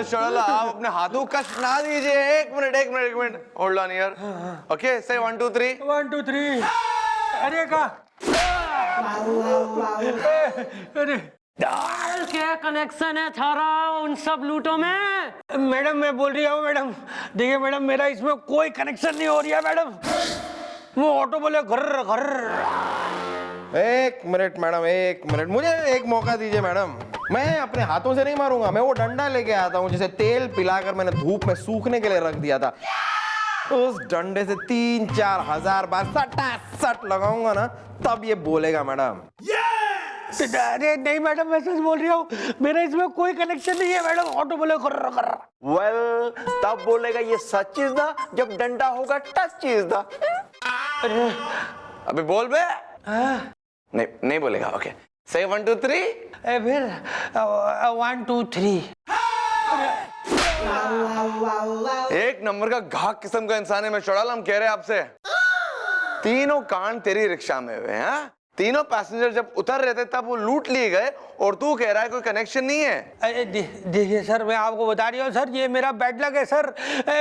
Mister अल्लाह, आप अपने हाथों कष्ट ना दीजिए। एक minute hold on here. Okay, से 1 2 3 1 2 3। अरे का अरे क्या कनेक्शन है थारा उन सब लूटों में? मैडम मैं बोल रही हूँ मैडम, देखिए मैडम मेरा इसमें कोई कनेक्शन नहीं हो रही है मैडम। वो ऑटो बोले घर घर। एक मिनट मैडम, एक मिनट, मुझे एक मौका दीजिए मैडम। मैं अपने हाथों से नहीं मारूंगा, मैं वो डंडा लेके आता हूँ जिसे तेल पिलाकर मैंने धूप में सूखने के लिए रख दिया था। उस डंडे से 3-4 हजार बार सट लगाऊंगा ना, तब ये बोलेगा मैडम। अरे नहीं मैडम, मैं सच बोल रही हूँ, मेरा इसमें कोई कनेक्शन नहीं है मैडम। ऑटो बोले घर घर। वेल, तब बोलेगा ये सच चीज था जब डंडा होगा टच चीज था। अभी बोल बे। नहीं बोलेगा। ओके, से 1 2 3। फिर 1 2 3। एक नंबर का घाक किस्म का इंसान है मैं चौड़ाल। हम कह रहे हैं आपसे, तीनों कांड तेरी रिक्शा में हुए हैं। तीनों पैसेंजर जब उतर रहे थे तब वो लूट लिए गए, और तू कह रहा है कोई कनेक्शन नहीं है। देखिए सर, मैं आपको बता रही हूँ सर, ये मेरा बैड लक है सर।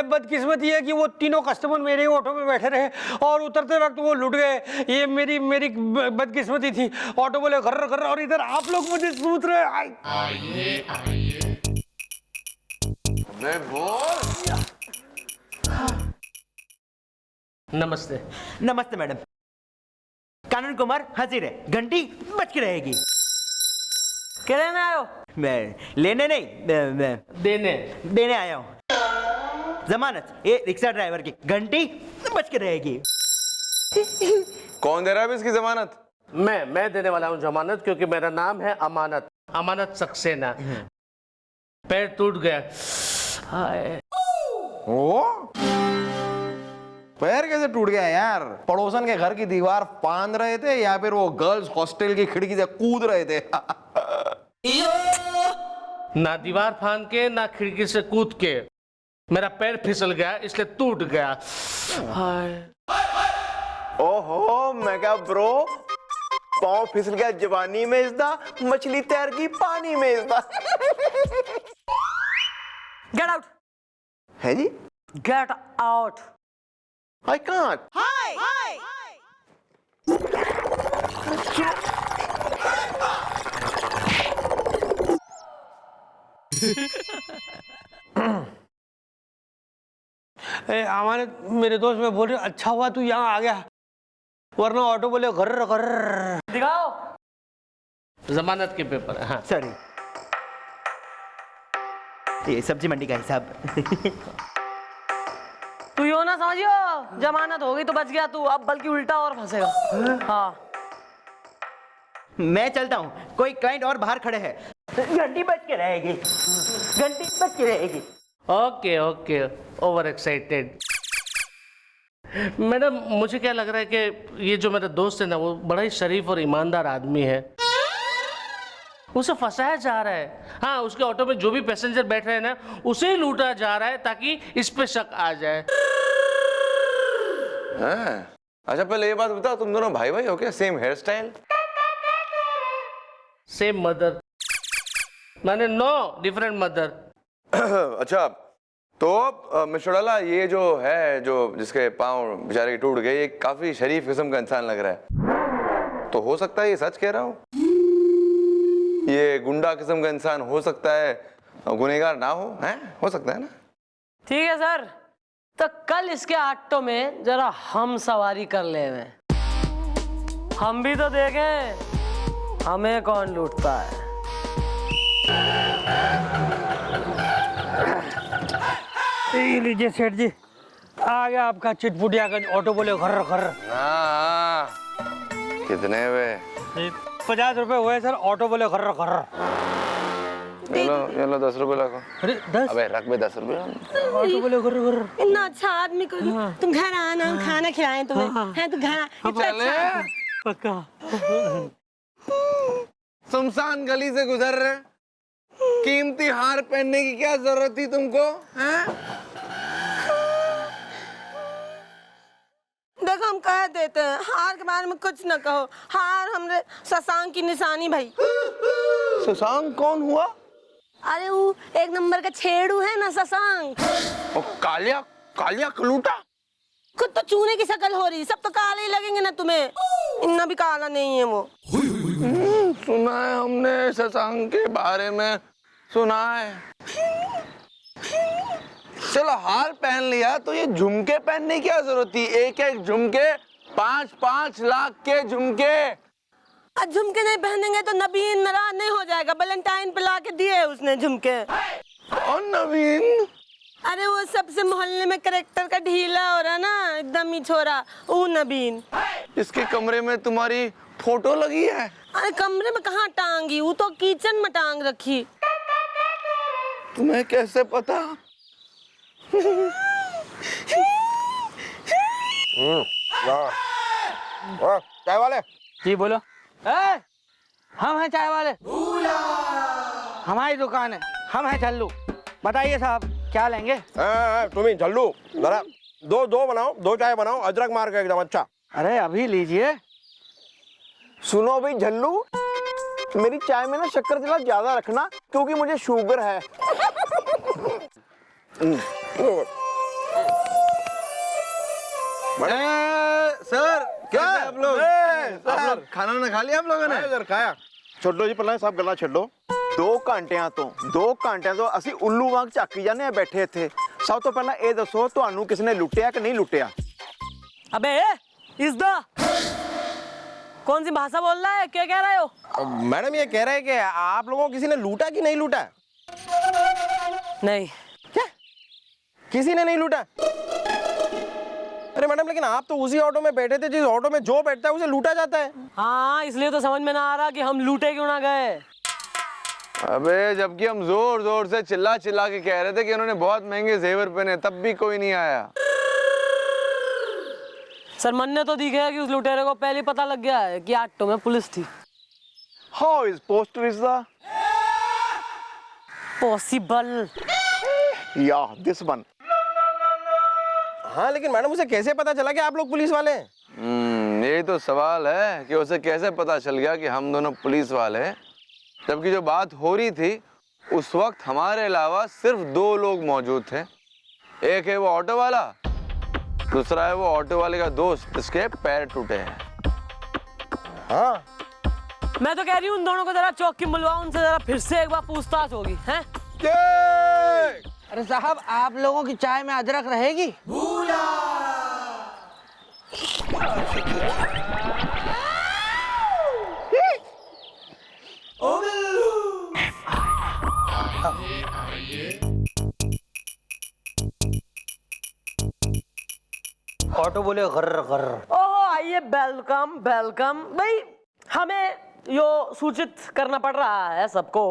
बदकिस्मती है कि वो तीनों कस्टमर मेरे ही ऑटो में बैठे रहे और उतरते वक्त वो लूट गए। ये मेरी बदकिस्मती थी। ऑटो बोले घर घर और इधर आप लोग मुझे सूत रहे। बोल। नमस्ते। नमस्ते मैडम। कानून कुमार हाजिर है, घंटी बज के रहेगी। क्या लेने आयो? मैं लेने नहीं, मैं देने आया हूँ जमानत। ये रिक्शा ड्राइवर की घंटी बज के रहेगी। कौन दे रहा है इसकी जमानत? मैं देने वाला हूँ जमानत, क्योंकि मेरा नाम है अमानत, अमानत सक्सेना। पैर टूट गया। हाय। ओ, पैर कैसे टूट गया यार? पड़ोसन के घर की दीवार फांद रहे थे या फिर वो गर्ल्स हॉस्टल की खिड़की से कूद रहे थे? ना दीवार फांद के ना खिड़की से कूद के, मेरा पैर फिसल गया इसलिए टूट गया। हाय। ओहो, मैं क्या ब्रो, पाँव फिसल गया जवानी में इसदा, मछली तैर गई पानी में इसदा। Get out. है जी? Get out. I can't. Amanat मेरे दोस्त, मैं बोल रही हूँ अच्छा हुआ तू यहाँ आ गया, वरना ऑटो बोले घर घर। दिखाओ जमानत के पेपर। हाँ सॉरी, ये सब्जी मंडी का हिसाब। तू यो ना समझियो जमानत हो गई तो बच गया तू, अब बल्कि उल्टा और फंसेगा। हाँ मैं चलता हूँ, कोई क्लाइंट और बाहर खड़े हैं। घंटी बज के रहेगी, घंटी बज के रहेगी। Okay okay, over excited. Madam मुझे क्या लग रहा है कि ये जो मेरा दोस्त है ना, वो बड़ा ही शरीफ और ईमानदार आदमी है। उसे फंसाया जा रहा है। हाँ, उसके ऑटो में जो भी पैसेंजर बैठ रहे हैं ना, उसे ही लूटा जा रहा है ताकि इस पे शक आ जाए। अच्छा पहले ये बात बताओ, तुम दोनों भाई भाई हो क्या? Same here style, same mother, मैंने नो डिफरेंट मदर। अच्छा तो मिस्टर डाला, ये जो है जो जिसके पाँव बेचारे टूट गए, ये काफी शरीफ किस्म का इंसान लग रहा है, तो हो सकता है ये सच कह रहा हूँ, ये गुंडा किस्म का इंसान हो सकता है, गुनहगार ना हो, हैं? हो सकता है ना? ठीक है सर, तो कल इसके ऑटो में जरा हम सवारी कर ले में, हम भी तो देखें हमें कौन लूटता है। लीजिए सेठ जी, आ गया आपका चिटपुटिया का ऑटो बोले घर घर। हाँ, कितने वे? 50 रुपए हुए सर, ऑटो बोले घर घर। ये लो 10 रुपए रखो। अरे 10? अबे रख बे 10 रुपए। ऑटो बोले घर घर। इतना अच्छा आदमी को तुम घर आना, खाना खिलाएं तुम्हें, है तो घर इतना अच्छा। पक्का। सुनसान गली से गुजर रहे, कीमती हार पहनने की क्या जरूरत थी तुमको? देखो हम कह देते हैं, हार के बारे में कुछ न कहो। हार हमरे शशांक की निशानी भाई। शशांक कौन हुआ? अरे वो एक नंबर का छेड़ू है ना शशांक। और कालिया कालिया कलूटा। खुद तो चूने की शक्ल हो रही, सब तो काले ही लगेंगे ना तुम्हें, इतना भी काला नहीं है वो। सुना है हमने शशांक के बारे में, सुना है। चलो हार पहन लिया तो ये झुमके पहनने की क्या जरूरत थी? एक एक झुमके 5-5 लाख के झुमके। आज झुमके नहीं पहनेंगे तो नबीन नाराज नहीं हो जाएगा? वैलेंटाइन पे ला के दिए उसने झुमके। और नवीन? अरे वो सबसे मोहल्ले में करेक्टर का ढीला हो रहा ना, एकदम ही छोरा, वो नबीन। इसके कमरे में तुम्हारी फोटो लगी है? अरे कमरे में कहाँ टांगी, वो तो किचन में टांग रखी। तुम्हें कैसे पता? चाय वाले। जी बोलो। हम हैं चाय वाले, हमारी दुकान है, हम हैं झल्लू। बताइए साहब क्या लेंगे? तुम ही झल्लू जरा दो बनाओ, 2 चाय बनाओ, अदरक मार के एकदम अच्छा। अरे अभी लीजिए। सुनो भाई झल्लू, मेरी चाय में ना शक्कर जरा ज्यादा रखना क्योंकि मुझे शुगर है। सर क्या आप लोग? खाना ना खा लिया आप लोगों ने? सर खाया। छोड़ो जी पहले सब गल्ला छोड़ो। 2 घंटिਆਂ ਤੋਂ ਅਸੀਂ ਉੱਲੂ ਵਾਂਗ ਝਾਕੀ ਜਾਂਦੇ ਆ ਬੈਠੇ ਇੱਥੇ। ਸਭ ਤੋਂ ਪਹਿਲਾਂ ਇਹ ਦੱਸੋ ਤੁਹਾਨੂੰ ਕਿਸ ਨੇ ਲੁੱਟਿਆ ਕਿ ਨਹੀਂ ਲੁੱਟਿਆ? अबे इज़्दा, कौन सी भाषा बोल रहा है, क्या कह रहे हो? मैडम ये कह रहे हैं कि आप लोगों को किसी ने लूटा कि नहीं लूटा? नहीं। क्या? किसी ने नहीं लूटा? अरे मैडम लेकिन आप तो उसी ऑटो में बैठे थे जिस ऑटो में जो बैठता है उसे लूटा जाता है। हाँ, इसलिए तो समझ में ना आ रहा कि हम लूटे क्यों ना गए। अबे जबकि हम जोर जोर से चिल्ला चिल्ला के कह रहे थे कि उन्होंने बहुत महंगे जेवर पहने, तब भी कोई नहीं आया। सर मन ने तो दिखा कि उस लुटेरे को पहले पता लग गया है कि ऑटो में पुलिस थी। How is poster is the? Possible. Yeah, this one. हाँ लेकिन मैडम उसे कैसे पता चला कि आप लोग पुलिस वाले हैं? यही तो सवाल है कि उसे कैसे पता चल गया कि हम दोनों पुलिस वाले हैं, जबकि जो बात हो रही थी उस वक्त हमारे अलावा सिर्फ 2 लोग मौजूद थे। एक है वो ऑटो वाला, दूसरा है वो ऑटो वाले का दोस्त जिसके पैर टूटे हैं। हाँ मैं तो कह रही हूँ उन दोनों को जरा चौकी बुलवाओ, उनसे जरा फिर से एक बार पूछताछ होगी, हैं? अरे साहब आप लोगों की चाय में अदरक रहेगी? ऑटो बोले गर्र गर्र। ओहो आइए, वेलकम वेलकम। भाई हमें यो सूचित करना पड़ रहा है सबको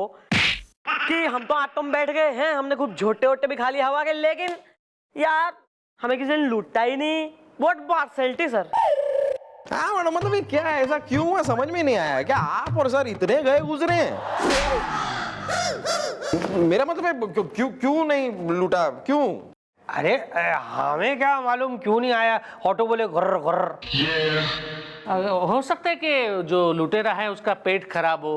कि हम तो ऑटो में बैठ गए हैं, हमने खूब झोटे वोटे भी खा लिए हवा के, लेकिन यार हमें किसी ने लूटा ही नहीं। What पार्सलिटी sir? हाँ मैडम मतलब ये क्या है, ऐसा क्यों हुआ समझ में नहीं आया। क्या आप और सर इतने गए गुजरे हैं? मेरा मतलब है क्यों क्यों नहीं लूटा, क्यों? अरे हमें क्या मालूम क्यों नहीं आया। ऑटो बोले गर्र गर्र। हो सकता है कि जो लुटेरा है उसका पेट खराब हो,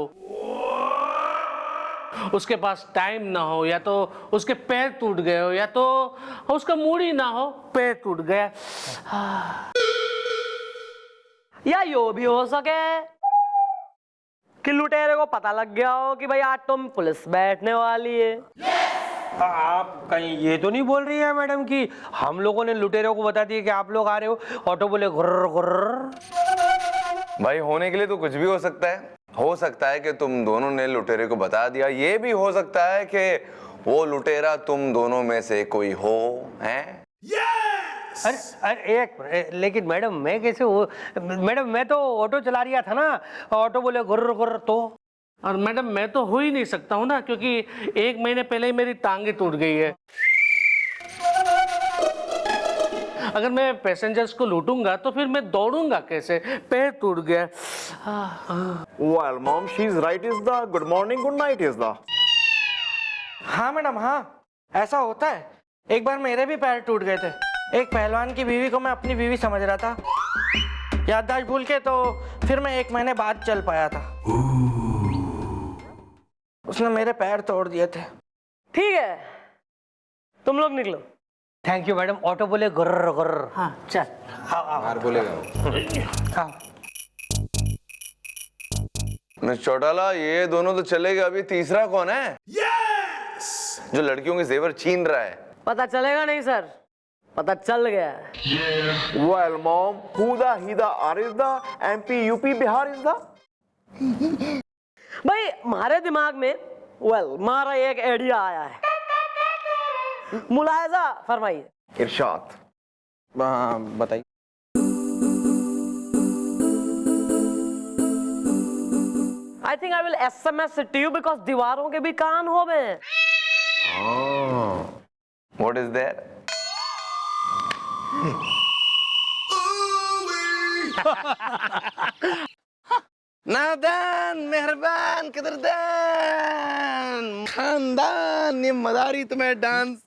उसके पास टाइम ना हो, या तो उसके पैर टूट गए हो, या तो उसका मूड ही ना हो, पैर टूट गया। या यो भी हो सके कि लुटेरे को पता लग गया हो कि भाई ऑटो में पुलिस बैठने वाली है। आप कहीं ये तो नहीं बोल रही है मैडम कि हम लोगों ने लुटेरों को बता दिया कि आप लोग आ रहे हो? ऑटो बोले गुर्र गुर्र। भाई होने के लिए तो कुछ भी हो सकता है। हो सकता है कि तुम दोनों ने लुटेरे को बता दिया, ये भी हो सकता है कि वो लुटेरा तुम दोनों में से कोई हो, हैं? अरे एक मिनट, लेकिन मैडम मैं कैसे हो? मैडम मैं तो ऑटो चला रहा था ना, ऑटो बोले गुर्र गुर्र तो। और मैडम मैं तो हो ही नहीं सकता हूँ ना, क्योंकि 1 महीने पहले ही मेरी टांगे टूट गई है। अगर मैं पैसेंजर्स को लूटूंगा तो फिर मैं दौड़ूंगा कैसे? पैर टूट गया। Well, mom, she's right is the good morning, good night is the. हाँ मैडम हाँ, ऐसा होता है। एक बार मेरे भी पैर टूट गए थे। एक पहलवान की बीवी को मैं अपनी बीवी समझ रहा था, याददाश्त भूल के, तो फिर मैं 1 महीने बाद चल पाया था। उसने मेरे पैर तोड़ दिए थे। ठीक है, तुम लोग निकलो। Thank you madam. ऑटो बोले गुर्र गुर्र। हाँ चल। बाहर बोलेगा। मिस चौटाला, ये दोनों तो चले गए, अभी तीसरा कौन है? जो लड़कियों के जेवर छीन रहा है। पता चलेगा नहीं सर, पता चल गया है। Well, mom, who the, he the, are is the, MP, UP, Bihar is the? भाई हमारे दिमाग में हमारा एक आइडिया आया है, मुलायजा फरमाइए। इरशाद। हाँ बताइए। I think I will SMS it to you because दीवारों के भी कान हो गए। What is there? नादान, मेहरबान, कदरदान, खानदान, ये मदारी तुम्हें डांस,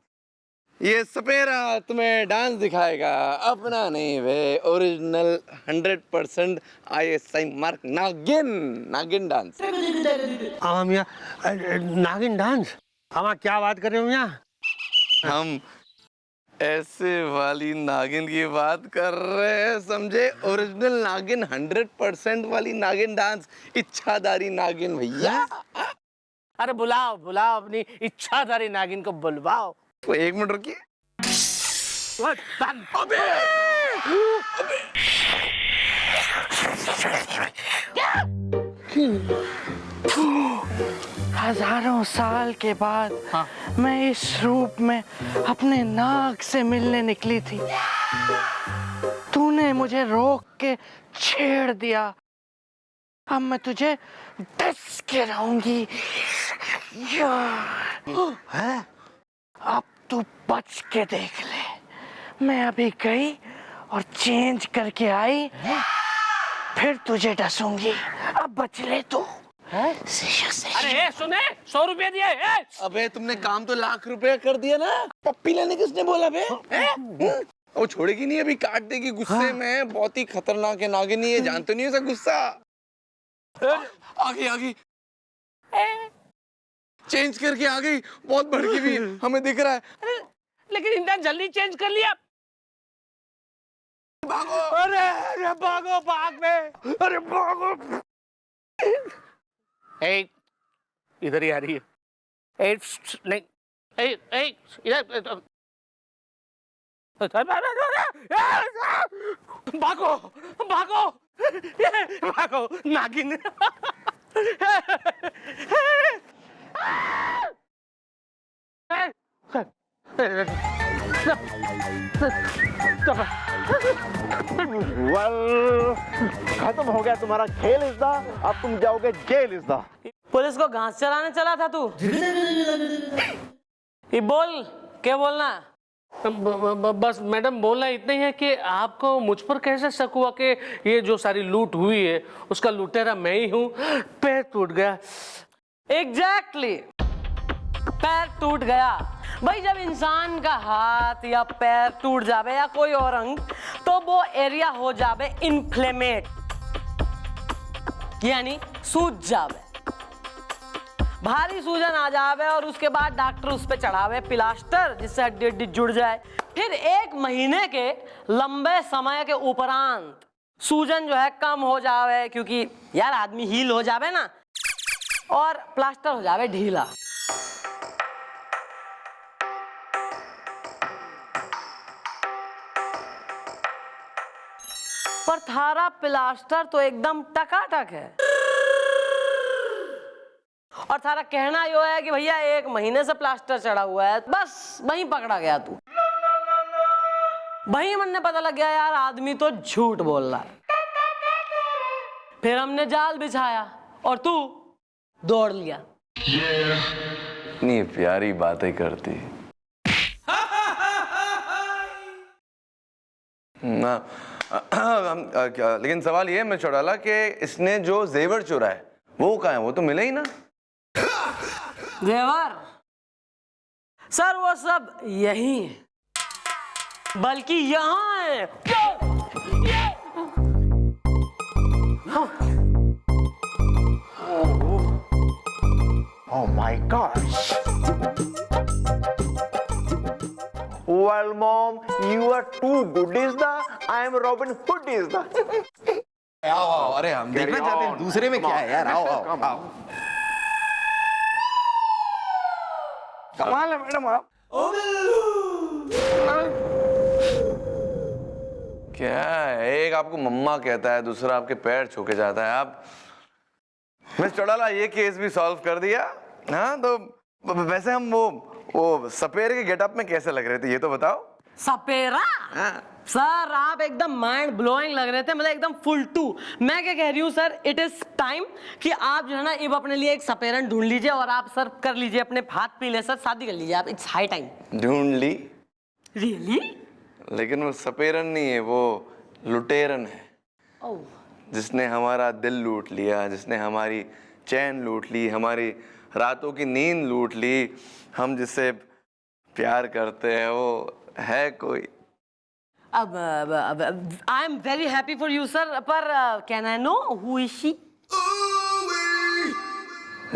ये सपेरा तुम्हें डांस दिखाएगा। अपना नहीं वे, ओरिजिनल 100% ISI मार्क नागिन डांस। हम यहाँ नागिन डांस, हम क्या बात कर रहे हो यहाँ? हम ऐसे वाली नागिन की बात कर रहे हैं, समझे? ओरिजिनल नागिन, 100% वाली नागिन डांस, इच्छाधारी नागिन भैया। अरे बुलाओ बुलाओ अपनी इच्छाधारी नागिन को बुलवाओ। तो 1 मिनट रुकिए। अबे! हजारों साल के बाद मैं इस रूप में अपने नाग से मिलने निकली थी। तूने मुझे रोक के छेड़ दिया। अब मैं तुझे डस के रहूंगी। है? अब तू बच के देख ले। मैं अभी गई और चेंज करके आई, फिर तुझे डसूंगी। अब बच ले तू। अरे सुने, 100 रुपया दिया है। अबे तुमने काम तो लाख रुपए कर दिया ना। पप्पी लेने किसने बोला बे? वो छोड़ेगी नहीं, अभी काट देगी गुस्से में। बहुत ही खतरनाक है नागिनी, ये जानते नहीं हो इसका गुस्सा। आ गई चेंज करके आ गई, बहुत भड़की भी हमें दिख रहा है। लेकिन इतना जल्दी चेंज कर लिया। भागो! अरे भागो, भाग में, अरे भागो। इधर ही आ रही है। नहीं, इधर भागो भागो भागो नागिन। खत्म हो गया तुम्हारा खेल इज़ द, अब तुम जाओगे जेल इज़ द। पुलिस को घास चराने चला था तू? ये बोल, क्या बोलना? बस मैडम बोलना इतना ही है कि आपको मुझ पर कैसे शक हुआ कि ये जो सारी लूट हुई है उसका लुटेरा मैं ही हूँ? पैर टूट गया। एग्जैक्टली, पैर टूट गया। भाई जब इंसान का हाथ या पैर टूट जावे या कोई और अंग, तो वो एरिया हो जावे इन्फ्लेमेट, यानी सूज जावे, भारी सूजन आ जावे, और उसके बाद डॉक्टर उस पे चढ़ावे प्लास्टर जिससे हड्डी हड्डी जुड़ जाए। फिर 1 महीने के लंबे समय के उपरांत सूजन जो है कम हो जावे, क्योंकि यार आदमी हील हो जावे ना, और प्लास्टर हो जावे ढीला। पर थारा प्लास्टर तो एकदम टकाटक है, और थारा कहना यो है कि भैया 1 महीने से प्लास्टर चढ़ा हुआ है, बस वहीं पकड़ा गया तू। वहीं मन ने पता लग गया यार आदमी तो झूठ बोल रहा है। फिर हमने जाल बिछाया और तू दौड़ लिया। इतनी प्यारी बातें करती ना। लेकिन सवाल ये मैं चौटाला कि इसने जो जेवर चुरा है वो कहाँ है? वो तो मिले ही ना। जेवर सर वो सब यही है, बल्कि यहाँ है। Oh my gosh. Well, mom, you are too good is the. I am Robin Hood is the. आओ आओ, अरे हम देखना Carry चाहते हैं on. दूसरे में क्या है यार, आओ आओ Come on. आओ। कमाल है मैडम आप। क्या है, एक आपको मम्मा कहता है, दूसरा आपके पैर छू के जाता है। आप मिस चौड़ाला ये केस भी सॉल्व कर दिया। हाँ तो वैसे हम वो सपेरे के गेटअप में कैसे लग रहे थे ये तो बताओ। सपेरा सर, आप एकदम माइंड ब्लोइंग लग रहे थे, मतलब एकदम फुल टू। मैं क्या कह रही हूँ सर, इट इज टाइम कि आप जो है ना अब अपने लिए एक सपेरन ढूंढ लीजिए और आप सर कर लीजिए अपने हाथ पीले सर, शादी कर लीजिए आप। It's high time. ढूंढ ली, रियली? लेकिन वो सपेरन नहीं है, वो लुटेरन है। ओह, जिसने हमारा दिल लूट लिया, जिसने हमारी चैन लूट ली, हमारी रातों की नींद लूट ली। हम जिससे प्यार करते हैं वो है कोई। अब I am very happy for you sir, पर can I know who is she?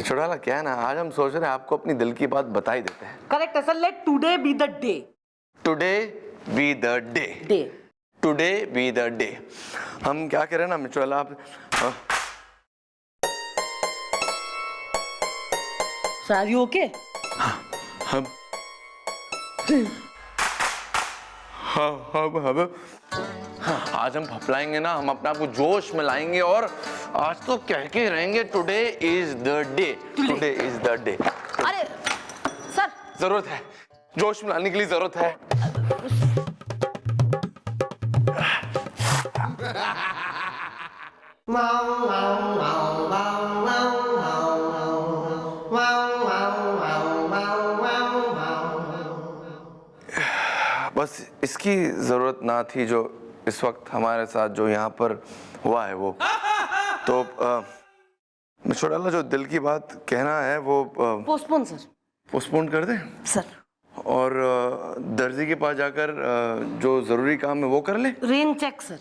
चौड़ाला क्या है ना, आज हम सोच रहे हैं आपको अपनी दिल की बात बता ही देते हैं। करेक्ट है sir, let today be the day. Today be the day. Day today be the day. हम क्या करें ना मिचुअला, आप सर, यू ओके? हम आज हम फपलाएंगे ना, हम अपने आप को जोश में लाएंगे और आज तो कह के रहेंगे today is the day. Today is the day. अरे सर, जरूरत है, जोश में लाने के लिए जरूरत है। बस इसकी जरूरत ना थी जो इस वक्त हमारे साथ जो यहाँ पर हुआ है वो। तो मिचोड़ाला जो दिल की बात कहना है वो पोस्टपोन सर। पोस्टपोन कर दे सर, और दर्जी के पास जाकर जो जरूरी काम है वो कर ले। Rain check sir.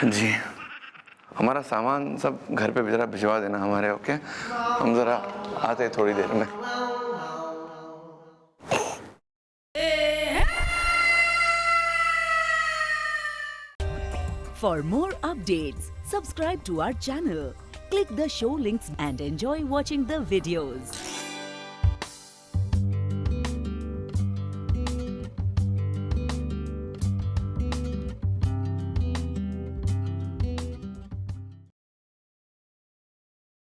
जी, हमारा सामान सब घर पे जरा भिजवा देना हमारे। ओके, हम जरा आते हैं थोड़ी देर में। For more updates, subscribe to our channel, click the show links and enjoy watching the videos.